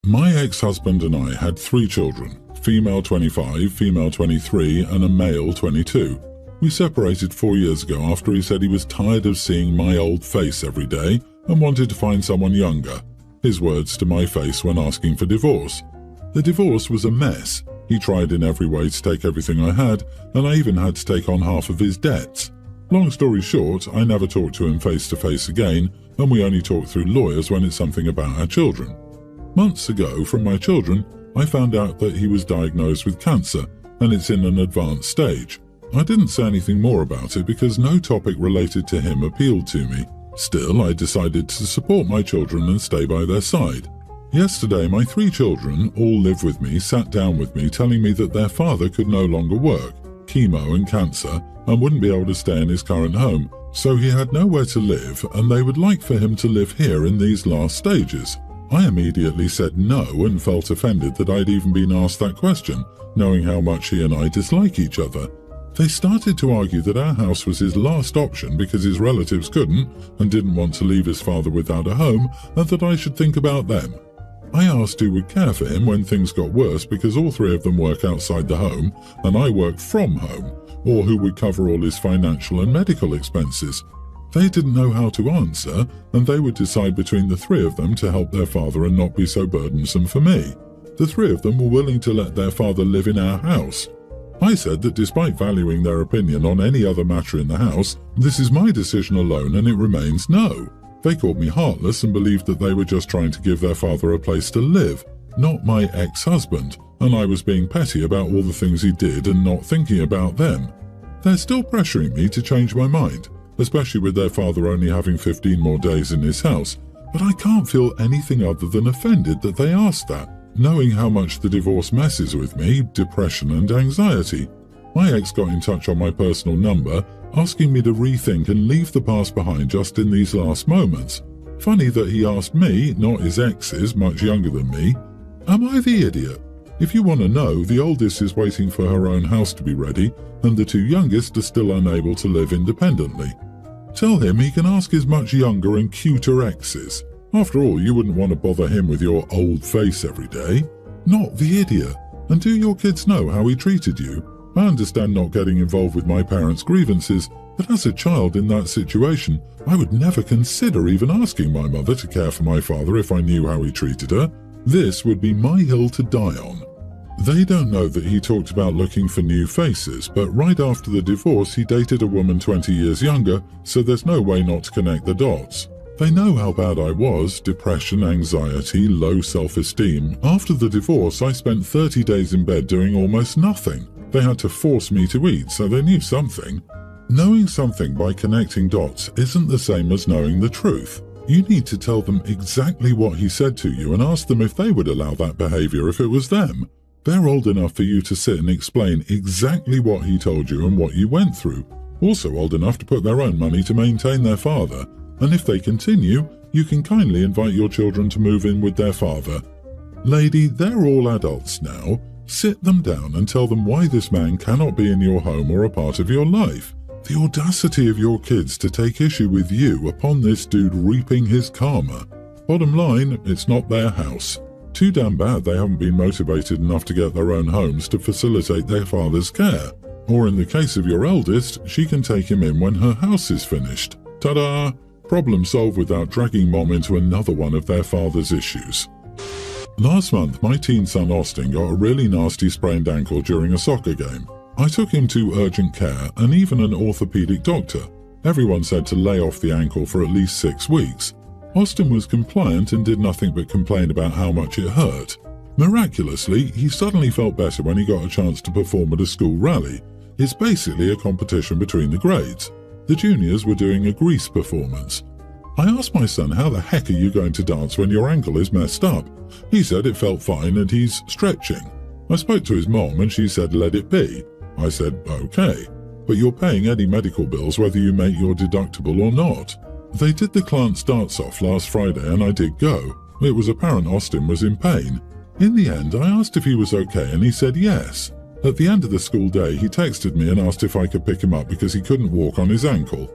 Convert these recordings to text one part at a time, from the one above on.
My ex-husband and I had 3 children, female 25, female 23, and a male 22. We separated 4 years ago after he said he was tired of seeing my old face every day and wanted to find someone younger. His words to my face when asking for divorce. The divorce was a mess. He tried in every way to take everything I had, and I even had to take on half of his debts. Long story short, I never talked to him face to face again, and we only talk through lawyers when it's something about our children. Months ago, from my children, I found out that he was diagnosed with cancer, and it's in an advanced stage. I didn't say anything more about it because no topic related to him appealed to me. Still, I decided to support my children and stay by their side. Yesterday, my 3 children, all live with me, sat down with me telling me that their father could no longer work, chemo and cancer, and wouldn't be able to stay in his current home, so he had nowhere to live and they would like for him to live here in these last stages. I immediately said no and felt offended that I'd even been asked that question, knowing how much he and I dislike each other. They started to argue that our house was his last option because his relatives couldn't and didn't want to leave his father without a home, and that I should think about them. I asked who would care for him when things got worse because all 3 of them work outside the home and I work from home, or who would cover all his financial and medical expenses. They didn't know how to answer, and they would decide between the 3 of them to help their father and not be so burdensome for me. The 3 of them were willing to let their father live in our house. I said that despite valuing their opinion on any other matter in the house, this is my decision alone and it remains no. They called me heartless and believed that they were just trying to give their father a place to live, not my ex-husband, and I was being petty about all the things he did and not thinking about them. They're still pressuring me to change my mind, especially with their father only having 15 more days in his house, but I can't feel anything other than offended that they asked that, knowing how much the divorce messes with me, depression and anxiety. My ex got in touch on my personal number, asking me to rethink and leave the past behind just in these last moments. Funny that he asked me, not his exes, much younger than me. Am I the idiot? If you want to know, the oldest is waiting for her own house to be ready, and the 2 youngest are still unable to live independently. Tell him he can ask his much younger and cuter exes. After all, you wouldn't want to bother him with your old face every day. Not the idiot. And do your kids know how he treated you? I understand not getting involved with my parents' grievances, but as a child in that situation, I would never consider even asking my mother to care for my father if I knew how he treated her. This would be my hill to die on. They don't know that he talked about looking for new faces, but right after the divorce he dated a woman 20 years younger, so there's no way not to connect the dots. They know how bad I was, depression, anxiety, low self-esteem. After the divorce, I spent 30 days in bed doing almost nothing. They had to force me to eat, so they knew something. Knowing something by connecting dots isn't the same as knowing the truth. You need to tell them exactly what he said to you and ask them if they would allow that behavior if it was them. They're old enough for you to sit and explain exactly what he told you and what you went through. Also old enough to put their own money to maintain their father. And if they continue, you can kindly invite your children to move in with their father. Lady, they're all adults now. Sit them down and tell them why this man cannot be in your home or a part of your life. The audacity of your kids to take issue with you upon this dude reaping his karma. Bottom line, it's not their house. Too damn bad they haven't been motivated enough to get their own homes to facilitate their father's care. Or in the case of your eldest, she can take him in when her house is finished. Ta-da! Problem solved without dragging mom into another one of their father's issues. Last month, my teen son Austin got a really nasty sprained ankle during a soccer game. I took him to urgent care and even an orthopedic doctor. Everyone said to lay off the ankle for at least 6 weeks. Austin was compliant and did nothing but complain about how much it hurt. Miraculously, he suddenly felt better when he got a chance to perform at a school rally. It's basically a competition between the grades. The juniors were doing a grease performance. I asked my son, how the heck are you going to dance when your ankle is messed up? He said it felt fine and he's stretching. I spoke to his mom and she said let it be. I said okay, but you're paying any medical bills whether you make your deductible or not. They did the client starts off last Friday and I did go. It was apparent Austin was in pain. In the end, I asked if he was okay and he said yes. At the end of the school day, he texted me and asked if I could pick him up because he couldn't walk on his ankle.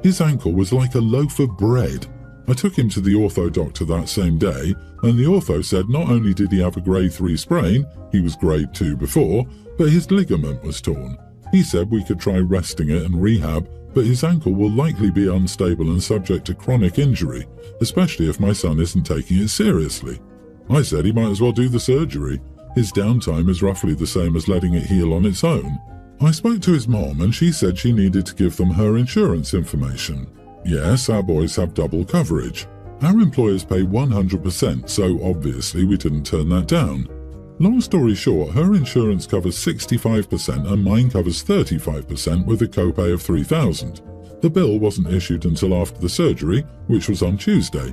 His ankle was like a loaf of bread. I took him to the ortho doctor that same day, and the ortho said not only did he have a grade 3 sprain, he was grade 2 before, but his ligament was torn. He said we could try resting it and rehab, but his ankle will likely be unstable and subject to chronic injury, especially if my son isn't taking it seriously. I said he might as well do the surgery. His downtime is roughly the same as letting it heal on its own. I spoke to his mom and she said she needed to give them her insurance information. Yes, our boys have double coverage. Our employers pay 100%, so obviously we didn't turn that down. Long story short, her insurance covers 65% and mine covers 35% with a copay of $3,000. The bill wasn't issued until after the surgery, which was on Tuesday.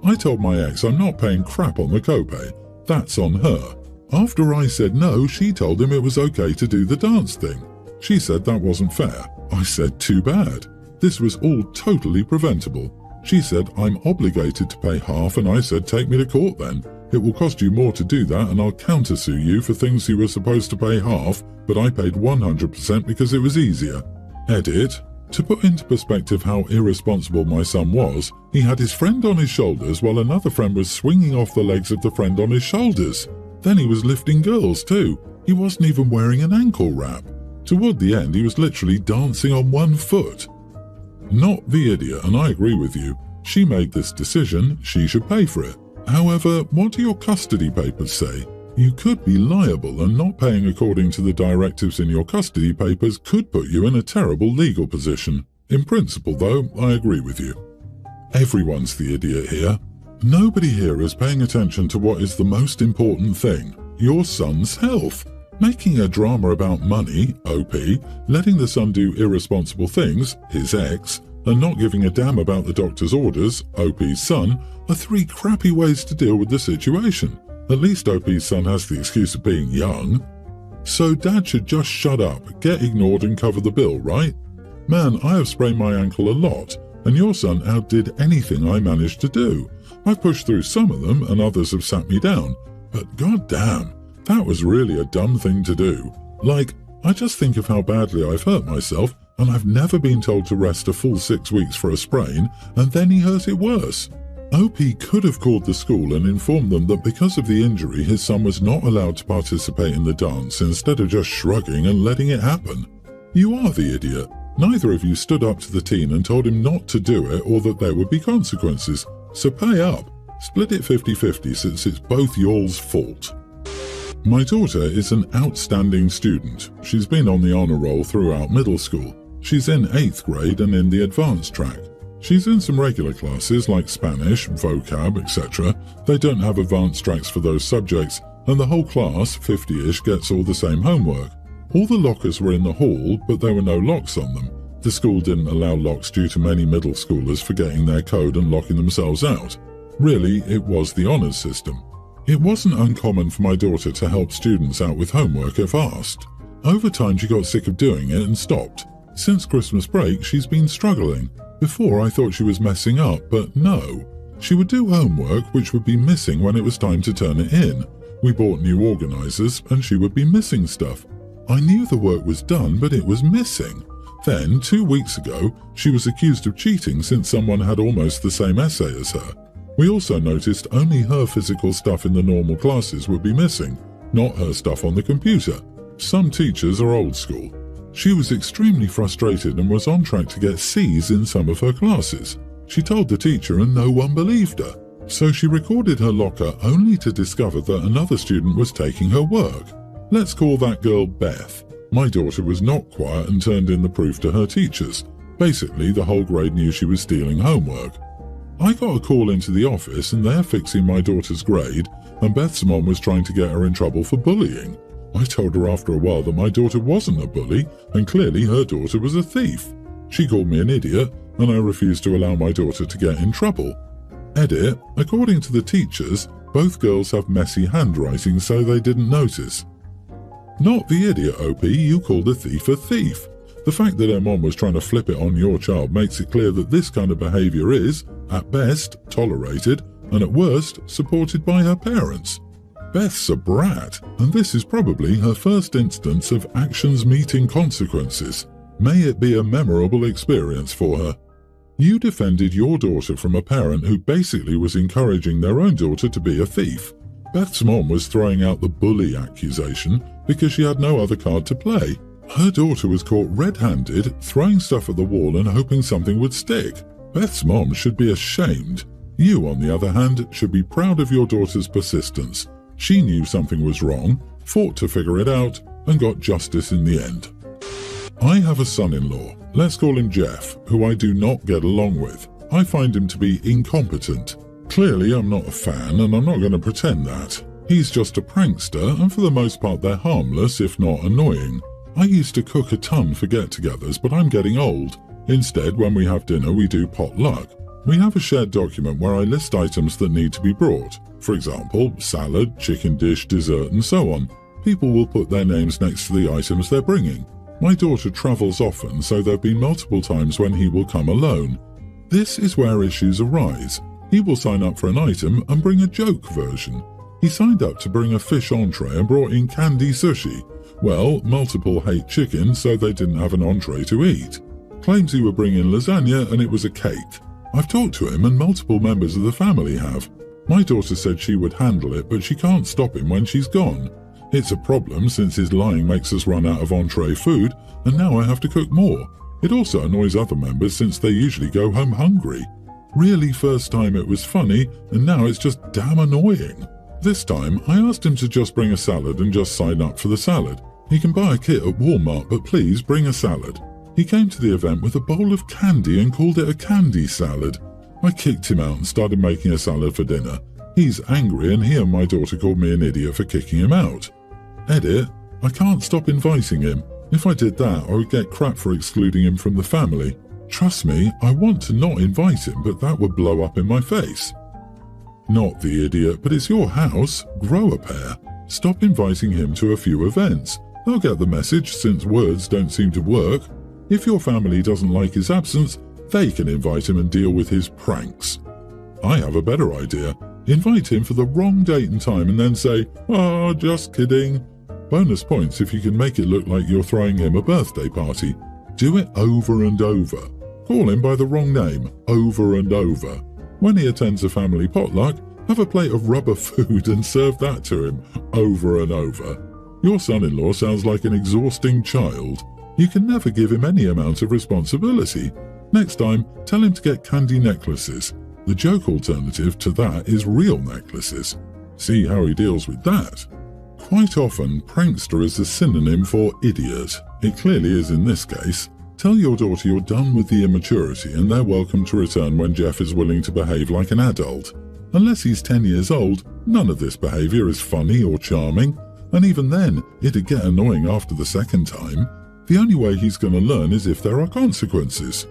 I told my ex I'm not paying crap on the copay. That's on her. After I said no, she told him it was okay to do the dance thing. She said that wasn't fair. I said too bad. This was all totally preventable. She said I'm obligated to pay half, and I said take me to court then. It will cost you more to do that and I'll countersue you for things you were supposed to pay half, but I paid 100% because it was easier. Edit. To put into perspective how irresponsible my son was, he had his friend on his shoulders while another friend was swinging off the legs of the friend on his shoulders. Then he was lifting girls too. He wasn't even wearing an ankle wrap. Toward the end, he was literally dancing on one foot. Not the idiot, and I agree with you. She made this decision, she should pay for it. However, what do your custody papers say? You could be liable, and not paying according to the directives in your custody papers could put you in a terrible legal position. In principle, though, I agree with you. Everyone's the idiot here. Nobody here is paying attention to what is the most important thing, your son's health. Making a drama about money, OP, letting the son do irresponsible things, his ex, and not giving a damn about the doctor's orders, OP's son, are 3 crappy ways to deal with the situation. At least OP's son has the excuse of being young. So dad should just shut up, get ignored and cover the bill, right? Man, I have sprained my ankle a lot, and your son outdid anything I managed to do. I've pushed through some of them and others have sat me down, but goddamn, that was really a dumb thing to do. Like, I just think of how badly I've hurt myself, and I've never been told to rest a full 6 weeks for a sprain, and then he hurt it worse. OP could have called the school and informed them that because of the injury his son was not allowed to participate in the dance instead of just shrugging and letting it happen. You are the idiot. Neither of you stood up to the teen and told him not to do it or that there would be consequences. So pay up. Split it 50-50 since it's both y'all's fault. My daughter is an outstanding student. She's been on the honour roll throughout middle school. She's in 8th grade and in the advanced track. She's in some regular classes like Spanish, vocab, etc. They don't have advanced tracks for those subjects, and the whole class, 50-ish, gets all the same homework. All the lockers were in the hall, but there were no locks on them. The school didn't allow locks due to many middle schoolers forgetting their code and locking themselves out. Really, it was the honours system. It wasn't uncommon for my daughter to help students out with homework if asked. Over time she got sick of doing it and stopped. Since Christmas break she's been struggling. Before I thought she was messing up, but no. She would do homework which would be missing when it was time to turn it in. We bought new organisers and she would be missing stuff. I knew the work was done, but it was missing. Then, 2 weeks ago, she was accused of cheating since someone had almost the same essay as her. We also noticed only her physical stuff in the normal classes would be missing, not her stuff on the computer. Some teachers are old school. She was extremely frustrated and was on track to get C's in some of her classes. She told the teacher and no one believed her. So she recorded her locker only to discover that another student was taking her work. Let's call that girl Beth. My daughter was not quiet and turned in the proof to her teachers. Basically, the whole grade knew she was stealing homework. I got a call into the office and they're fixing my daughter's grade, and Beth's mom was trying to get her in trouble for bullying. I told her after a while that my daughter wasn't a bully, and clearly her daughter was a thief. She called me an idiot, and I refused to allow my daughter to get in trouble. Edit, according to the teachers, both girls have messy handwriting, so they didn't notice. Not the idiot, OP, you called a thief a thief. The fact that her mom was trying to flip it on your child makes it clear that this kind of behaviour is, at best, tolerated, and at worst, supported by her parents. Beth's a brat, and this is probably her first instance of actions meeting consequences. May it be a memorable experience for her. You defended your daughter from a parent who basically was encouraging their own daughter to be a thief. Beth's mom was throwing out the bully accusation because she had no other card to play. Her daughter was caught red-handed, throwing stuff at the wall and hoping something would stick. Beth's mom should be ashamed. You, on the other hand, should be proud of your daughter's persistence. She knew something was wrong, fought to figure it out, and got justice in the end. I have a son-in-law, let's call him Jeff, who I do not get along with. I find him to be incompetent. Clearly, I'm not a fan, and I'm not going to pretend that. He's just a prankster, and for the most part they're harmless, if not annoying. I used to cook a ton for get-togethers, but I'm getting old. Instead, when we have dinner, we do potluck. We have a shared document where I list items that need to be brought. For example, salad, chicken dish, dessert, and so on. People will put their names next to the items they're bringing. My daughter travels often, so there have been multiple times when he will come alone. This is where issues arise. He will sign up for an item and bring a joke version. He signed up to bring a fish entree and brought in candy sushi. Well, multiple hate chicken, so they didn't have an entree to eat. Claims he would bring in lasagna and it was a cake. I've talked to him and multiple members of the family have. My daughter said she would handle it, but she can't stop him when she's gone. It's a problem since his lying makes us run out of entree food, and now I have to cook more. It also annoys other members since they usually go home hungry. Really, first time it was funny, and now it's just damn annoying. This time, I asked him to just bring a salad and just sign up for the salad. He can buy a kit at Walmart, but please bring a salad. He came to the event with a bowl of candy and called it a candy salad. I kicked him out and started making a salad for dinner. He's angry and he and my daughter called me an idiot for kicking him out. Edit, I can't stop inviting him. If I did that, I would get crap for excluding him from the family. Trust me, I want to not invite him, but that would blow up in my face. Not the idiot, but it's your house. Grow a pair. Stop inviting him to a few events. They'll get the message since words don't seem to work. If your family doesn't like his absence, they can invite him and deal with his pranks. I have a better idea. Invite him for the wrong date and time and then say, "Oh, just kidding." Bonus points if you can make it look like you're throwing him a birthday party. Do it over and over. Call him by the wrong name, over and over. When he attends a family potluck, have a plate of rubber food and serve that to him, over and over. Your son-in-law sounds like an exhausting child. You can never give him any amount of responsibility. Next time, tell him to get candy necklaces. The joke alternative to that is real necklaces. See how he deals with that. Quite often, prankster is a synonym for idiot. It clearly is in this case. Tell your daughter you're done with the immaturity and they're welcome to return when Jeff is willing to behave like an adult. Unless he's 10 years old, none of this behavior is funny or charming, and even then, it'd get annoying after the second time. The only way he's going to learn is if there are consequences.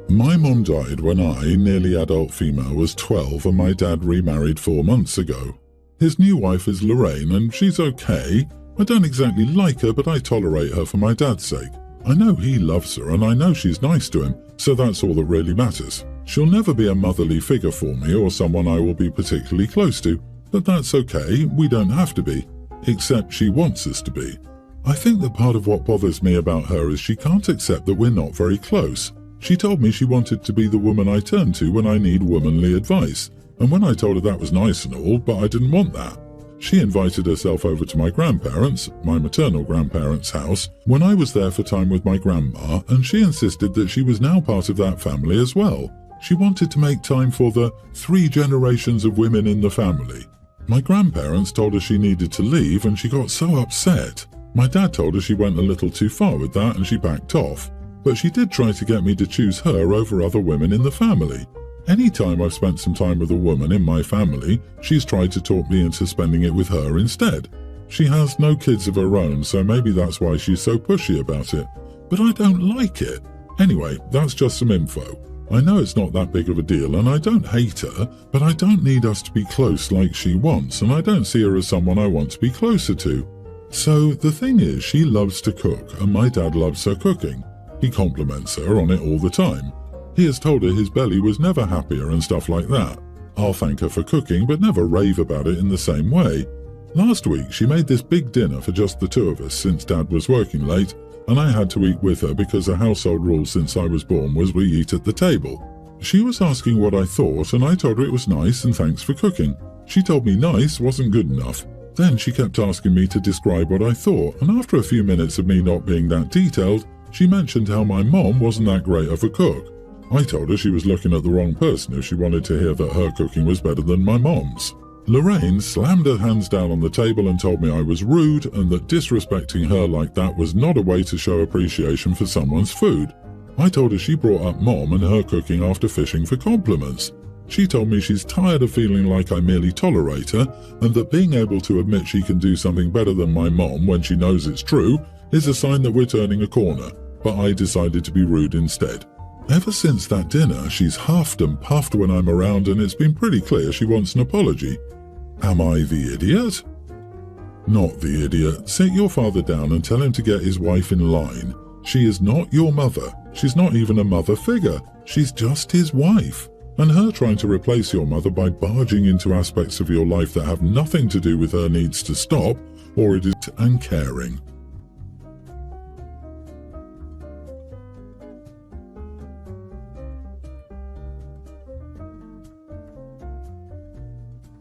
My mom died when I, nearly adult female, was 12 and my dad remarried 4 months ago. His new wife is Lorraine and she's okay. I don't exactly like her, but I tolerate her for my dad's sake. I know he loves her and I know she's nice to him, so that's all that really matters. She'll never be a motherly figure for me or someone I will be particularly close to, but that's okay, we don't have to be. Except she wants us to be. I think that part of what bothers me about her is she can't accept that we're not very close. She told me she wanted to be the woman I turn to when I need womanly advice, and when I told her that was nice and all, but I didn't want that. She invited herself over to my grandparents', my maternal grandparents' house, when I was there for time with my grandma, and she insisted that she was now part of that family as well. She wanted to make time for the 3 generations of women in the family. My grandparents told her she needed to leave and she got so upset. My dad told her she went a little too far with that and she backed off. But she did try to get me to choose her over other women in the family. Any time I've spent some time with a woman in my family, she's tried to talk me into spending it with her instead. She has no kids of her own, so maybe that's why she's so pushy about it. But I don't like it. Anyway, that's just some info. I know it's not that big of a deal and I don't hate her, but I don't need us to be close like she wants and I don't see her as someone I want to be closer to. So the thing is, she loves to cook and my dad loves her cooking. He compliments her on it all the time. He has told her his belly was never happier and stuff like that. I'll thank her for cooking but never rave about it in the same way. Last week she made this big dinner for just the 2 of us since Dad was working late and I had to eat with her because a household rule since I was born was we eat at the table. She was asking what I thought, and I told her it was nice and thanks for cooking. She told me nice wasn't good enough. Then she kept asking me to describe what I thought, and after a few minutes of me not being that detailed, she mentioned how my mom wasn't that great of a cook. I told her she was looking at the wrong person if she wanted to hear that her cooking was better than my mom's. Lorraine slammed her hands down on the table and told me I was rude and that disrespecting her like that was not a way to show appreciation for someone's food. I told her she brought up Mom and her cooking after fishing for compliments. She told me she's tired of feeling like I merely tolerate her, and that being able to admit she can do something better than my mom when she knows it's true is a sign that we're turning a corner, but I decided to be rude instead. Ever since that dinner, she's huffed and puffed when I'm around, and it's been pretty clear she wants an apology. Am I the idiot? Not the idiot. Sit your father down and tell him to get his wife in line. She is not your mother. She's not even a mother figure. She's just his wife. And her trying to replace your mother by barging into aspects of your life that have nothing to do with her needs to stop, or it is uncaring.